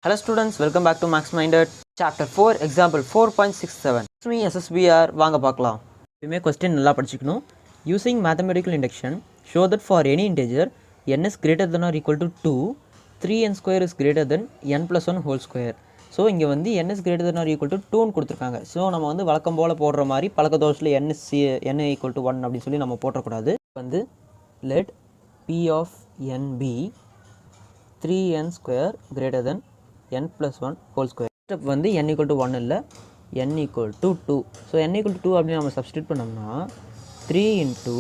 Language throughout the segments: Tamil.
Hello students, welcome back to Max Minded. Chapter 4, example 4.67. SME SSBR வாங்க பார்க்கலாம். இதுமே question நல்லா படிச்சுக்கணும். Using mathematical induction, show that for any integer n is greater than or equal to 2, 3n square is greater than n plus 1 whole square. So இங்கே வந்து n is greater than or equal to 2ன்னு கொடுத்துருக்காங்க. ஸோ நம்ம வந்து வழக்கம் போல் போடுற மாதிரி பழக்க தோஷத்தில் n equal to 1 அப்படின்னு சொல்லி நம்ம போட்டக்கூடாது. வந்து let p of n be 3n square greater than n plus 1 whole square. Step வந்து n equal to 1 இல்லை, n equal to 2. So n equal to 2 அப்படின்னு நம்ம சப்ஸ்டியூட் பண்ணோம்னா 3 into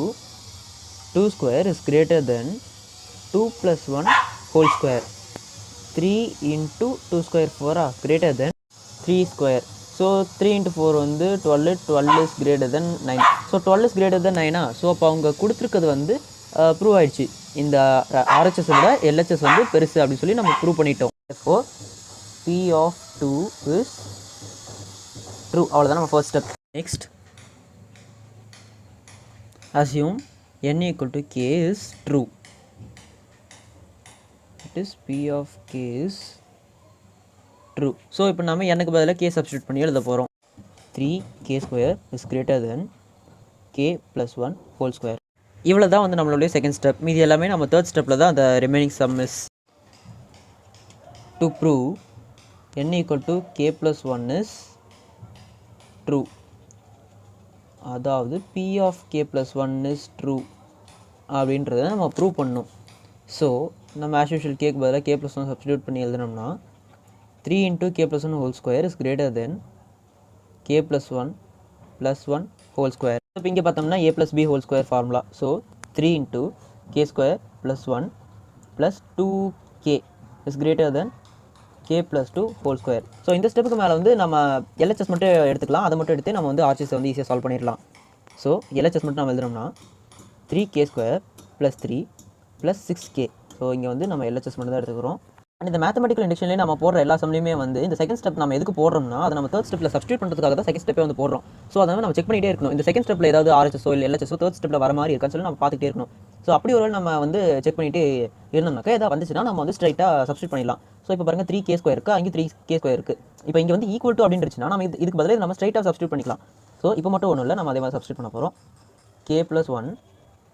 2 square is greater than 2 plus 1 whole square. 3 into 2 square 4 greater than 3 square. So 3 into 4 வந்து 12 is greater than 9. So 12 is greater than 9. So அப்போ அவங்க கொடுத்துருக்கிறது வந்து ப்ரூவ் ஆயிடுச்சு. இந்த RHS விட LHS வந்து பெருசு அப்படின்னு சொல்லி நம்ம ப்ரூவ் பண்ணிட்டோம். Therefore P of 2 is true. அவ்வளோதான் நம்ம first step. Next, assume n equal to k is true. It is P of k is true. So இப்போ நம்ம எனக்கு பதிலாக k சப்ஸ்டியூட் பண்ணி எழுத போகிறோம். 3k square is greater than k plus 1 whole square. இவ்வளோ தான் வந்து நம்மளுடைய செகண்ட் ஸ்டெப். மீதி எல்லாமே நம்ம தேர்ட் ஸ்டெப்பில் தான் அந்த remaining some is. To prove n equal to k plus 1 is true. அதாவது p of k plus 1 is true அப்படின்றத நம்ம ப்ரூவ் பண்ணணும். ஸோ நம்ம ஆஸ் யூஷுவல் கேக்கு பதிலாக k plus 1 சப்ஸ்டியூட் பண்ணி எழுதினோம்னா 3 into k plus 1 whole square is greater than k plus 1 whole square. இப்போ இங்கே பார்த்தோம்னா a plus b whole square formula. So 3 into k square plus 1 plus 2k is greater than k plus 2 whole square. So இந்த ஸ்டெப்புக்கு மேலே வந்து நம்ம LHS மட்டும் எடுத்துக்கலாம். அதை மட்டும் எடுத்து நம்ம வந்து RHS வந்து ஈஸியாக சால்வ் பண்ணிடலாம். ஸோ LHS மட்டும் நம்ம எழுதுனோம்னா 3k square plus 3 plus 6k. So இங்கே வந்து நம்ம LHS மட்டும் தான் எடுத்துக்கிறோம். அண்ட் இந்த மேத்தமெட்டிக்கல் இண்டக்ஷன்லேயே நம்ம போடுற எல்லா சம்லையுமே வந்து இந்த செகண்ட் ஸ்டெப் நம்ம எதுக்கு போடுறோம்னா அதை நம்ம தேர்ட் ஸ்டெப்பில் சப்ஸ்டியூட் பண்ணுறதுக்காக தான் செகண்ட் ஸ்டெப்பே வந்து போடுறோம். ஸோ அதை நம்ம செக் பண்ணிகிட்டே இருக்கணும். இந்த செகண்ட் ஸ்டெப்பில் ஏதாவது RHS இல்லை LHS தேர்ட் ஸ்டெப்பில் வர மாதிரி இருக்கான்னு சொல்லி நம்ம பார்த்துட்டே இருக்கணும். ஸோ அப்படி ஒரு நம்ம வந்து செக் பண்ணிட்டு இருந்தோம்னாக்கா ஏதாவது வந்துச்சுன்னா நம்ம வந்து ஸ்ட்ரைட்டாக சப்ஸ்டியூட் பண்ணிடலாம். ஸோ இப்போ பாருங்கள் 3k square இருக்குது, அங்கே 3k square இருக்குது. இப்போ இங்கே வந்து ஈக்குவல் டு அப்படின்றச்சுன்னா நம்ம இதுக்கு பதிலாக நம்ம ஸ்ட்ரைட்டாக சப்ஸ்டியூட் பண்ணிக்கலாம். ஸோ இப்போ மட்டும் ஒன்றும் இல்லை, நம்ம அதே மாதிரி சப்ஸ்டியூட் பண்ண போகிறோம். k plus 1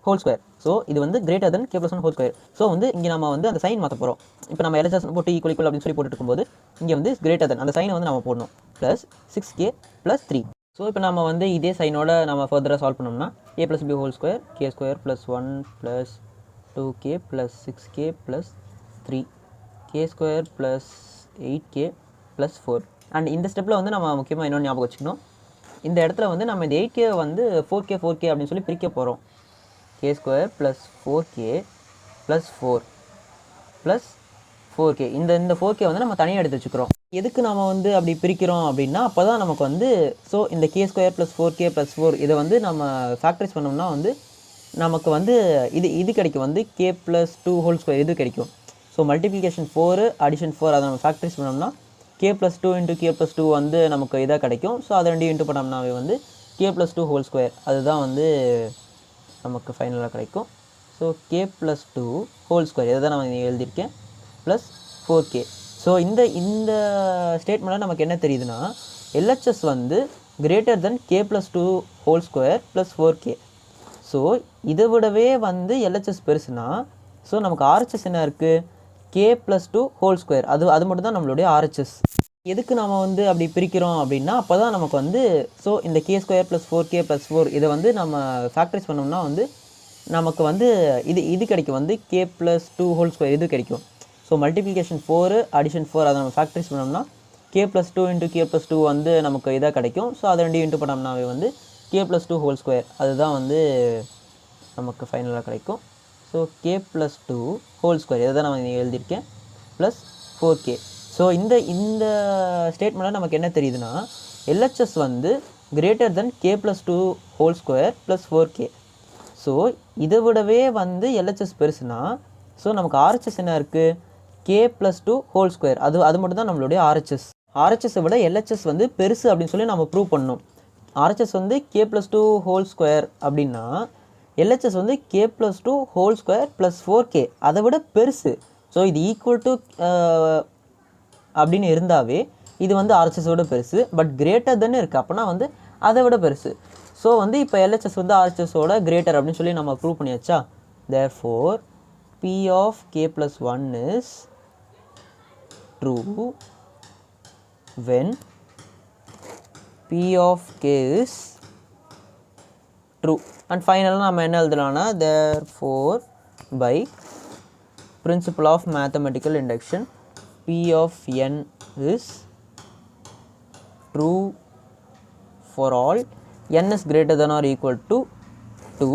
whole square. So இது வந்து greater than k plus 1 whole square. So வந்து இங்கே நம்ம வந்து அந்த சைன் மாற்ற போகிறோம். இப்போ நம்ம LHS போட்டு ஈக்குவல் அப்படின்னு சொல்லி போட்டுட்டு இருக்கும்போது இங்கே வந்து greater than அந்த சைனை வந்து நம்ம போடணும். Plus 6k plus 3. ஸோ இப்போ நம்ம வந்து இதே சைனோட நம்ம ஃபர்தராக சால்வ் பண்ணோம்னா a plus b whole square, k square plus 1 plus 2k plus 6k plus 3, k square plus 8k plus 4. And இந்த ஸ்டெப்பில் வந்து நம்ம முக்கியமாக இன்னொன்று ஞாபகம் வச்சுக்கணும். இந்த இடத்துல வந்து நம்ம இந்த 8k வந்து 4k அப்படின்னு சொல்லி பிரிக்க போகிறோம். k square plus 4k plus 4 plus 4k. இந்த 4k வந்து நம்ம தனியாக எடுத்து வச்சுக்கிறோம். எதுக்கு நம்ம வந்து அப்படி பிரிக்கிறோம் அப்படின்னா அப்போ தான் நமக்கு வந்து ஸோ இந்த k square plus 4k plus 4 இதை வந்து நம்ம ஃபேக்டரைஸ் பண்ணோம்னா வந்து நமக்கு வந்து இது கிடைக்கும், வந்து k plus 2 whole square இது கிடைக்கும். ஸோ மல்டிப்ளிகேஷன் 4 அடிஷன் 4 அதை நம்ம ஃபேக்டரைஸ் பண்ணோம்னா k plus 2 into k plus 2 வந்து நமக்கு இதாக கிடைக்கும். ஸோ அதை 2 இன்ட்டு பண்ணோம்னாவே வந்து k plus 2 whole square அதுதான் வந்து நமக்கு ஃபைனலாக கிடைக்கும். So k plus 2 whole square இதை தான் நான் எழுதியிருக்கேன் ப்ளஸ் 4k. ஸோ இந்த ஸ்டேட்மெண்ட்டில் நமக்கு என்ன தெரியுதுன்னா LHS வந்து greater than k plus 2 whole square plus 4k. So இதை விடவே வந்து LHS பெருசுனா ஸோ நமக்கு RHS என்ன இருக்குது, k plus 2 whole square. அது மட்டும் தான் நம்மளுடைய RHS. எதுக்கு நம்ம வந்து அப்படி பிரிக்கிறோம் அப்படின்னா அப்போ தான் நமக்கு வந்து ஸோ இந்த k square plus 4k plus 4 இதை வந்து நம்ம ஃபேக்டரைஸ் பண்ணோம்னா வந்து நமக்கு வந்து இது கிடைக்கும், வந்து k plus 2 whole square இது கிடைக்கும். ஸோ மல்டிப்ளிகேஷன் 4 அடிஷன் 4 அதை நம்ம ஃபேக்டரைஸ் பண்ணோம்னா k plus 2 into k plus 2 வந்து நமக்கு இதாக கிடைக்கும். ஸோ அதை 2 இன்ட்டு பண்ணோம்னாவே வந்து k plus 2 whole square அதுதான் வந்து நமக்கு ஃபைனலாக கிடைக்கும். So k plus 2 whole square இதை தான் நான் எழுதியிருக்கேன் ப்ளஸ் 4k. ஸோ இந்த ஸ்டேட்மெண்ட்டில் நமக்கு என்ன தெரியுதுன்னா LHS வந்து greater than k plus 2 whole square plus 4k. So இதை விடவே வந்து LHS பெருசுனா ஸோ நமக்கு RHS என்ன இருக்குது, k plus 2 whole square அது மட்டும் தான் நம்மளுடைய RHSஸை விட LHS வந்து பெருசு அப்படின்னு சொல்லி நம்ம ப்ரூவ் பண்ணணும். RHS வந்து k plus 2 whole square அப்படின்னா LHS வந்து k plus 2 whole square plus 4k அதை விட பெருசு. ஸோ இது ஈக்குவல் டு அப்படின்னு இருந்தாவே இது வந்து ஆர்ஹெச்எஸோட பெருசு. பட் கிரேட்டர் தென் இருக்குது அப்போனா வந்து அதை விட பெருசு. ஸோ வந்து இப்போ எல்ஹெச்எஸ் வந்து ஆர்ஹெச்எஸோட கிரேட்டர் அப்படின்னு சொல்லி நம்ம ப்ரூவ் பண்ணியாச்சா. therefore p of k plus 1 is true when p of k is true. And finally நம்ம என்ன எழுதலாம்னா therefore by principle of mathematical induction p of n is true for all n is greater than or equal to 2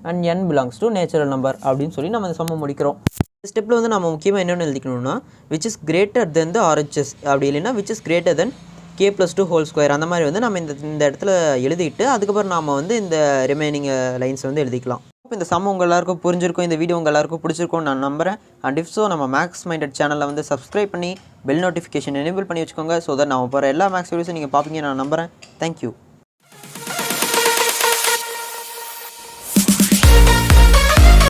and n belongs to natural number அப்படின்னு சொல்லி நம்ம இந்த சம்ம முடிக்கிறோம். இந்த ஸ்டெப்பில் வந்து நம்ம முக்கியமாக என்னென்னு எழுதிக்கணும்னா which is greater than the RHS அப்படி இல்லைன்னா which is greater than k plus 2 whole square அந்த மாதிரி வந்து நம்ம இந்த இடத்துல எழுதிட்டு அதுக்கப்புறம் நாம் வந்து இந்த ரிமைனிங் லைன்ஸ் வந்து எழுதிக்கலாம். இப்போ இந்த சம் உங்கள் எல்லாருக்கும் புரிஞ்சிருக்கும், இந்த வீடியோ உங்கள் எல்லாருக்கும் பிடிச்சிருக்கும்னு நான் நம்புகிறேன். அண்ட் இஃப் ஸோ நம்ம மேக்ஸ் மைண்டட் சேனலில் வந்து சப்ஸ்கிரைப் பண்ணி பெல் நோட்டிஃபிகேஷன் எனேபிள் பண்ணி வச்சுக்கோங்க. ஸோ தட் நம்ம போகிற எல்லா மேக்ஸ் வீடியோஸும் நீங்கள் பார்ப்பீங்க நான் நம்புகிறேன். தேங்க்யூ.